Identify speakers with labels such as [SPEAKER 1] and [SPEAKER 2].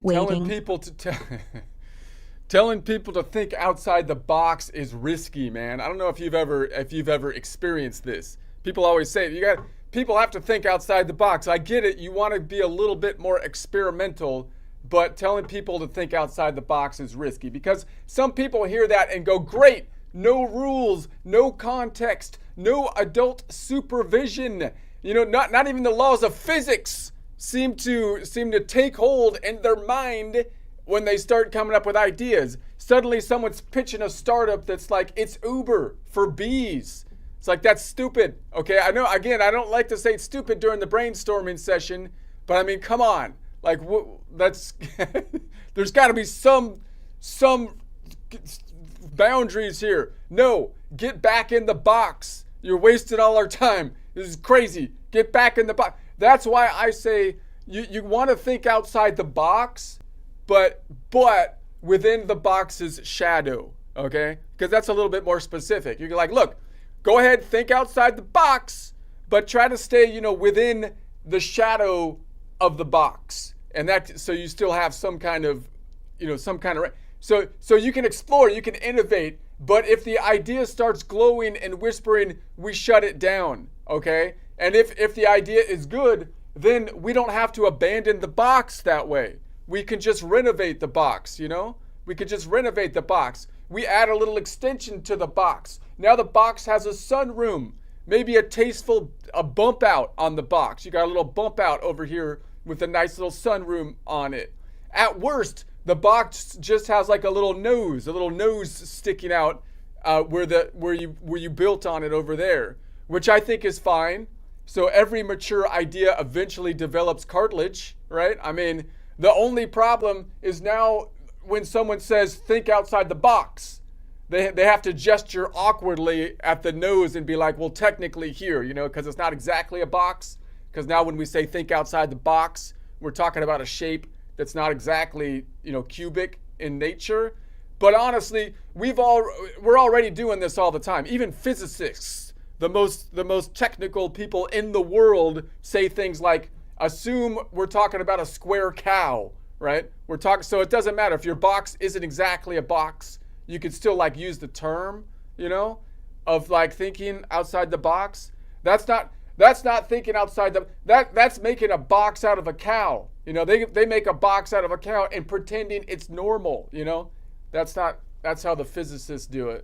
[SPEAKER 1] telling
[SPEAKER 2] Waiting.
[SPEAKER 1] people to telling people to think outside the box is risky, man. I don't know if you've ever experienced this. People always say people have to think outside the box. I get it. You want to be a little bit more experimental, but telling people to think outside the box is risky because some people hear that and go, "Great, no rules, no context, no adult supervision. Not even the laws of physics seem to take hold in their mind when they start coming up with ideas. Suddenly someone's pitching a startup that's like it's Uber for bees. It's like that's stupid. Okay, I know again, I don't like to say it's stupid during the brainstorming session, but I mean, come on. Like that's there's got to be some boundaries here. No, get back in the box. You're wasting all our time. This is crazy. Get back in the box. That's why I say you want to think outside the box, but within the box's shadow, okay? Because that's a little bit more specific. You're like, look, go ahead, think outside the box, but try to stay, within the shadow of the box, and that so you still have some kind of, so you can explore, you can innovate, but if the idea starts glowing and whispering, we shut it down, okay? And if the idea is good, then we don't have to abandon the box that way. We can just renovate the box. We could just renovate the box. We add a little extension to the box. Now the box has a sunroom, maybe a bump out on the box. You got a little bump out over here with a nice little sunroom on it. At worst, the box just has like a little nose sticking out where you built on it over there, which I think is fine. So every mature idea eventually develops cartilage, right? I mean, the only problem is now when someone says think outside the box, they have to gesture awkwardly at the nose and be like, well, technically here, because it's not exactly a box. Because now when we say think outside the box, we're talking about a shape that's not exactly, cubic in nature. But honestly, we're already doing this all the time. Even physicists, the most technical people in the world say things like, assume we're talking about a square cow, right? So it doesn't matter if your box isn't exactly a box, you could still like use the term, of like thinking outside the box. That's not thinking outside that's making a box out of a cow. They make a box out of a cow and pretending it's normal. That's how the physicists do it.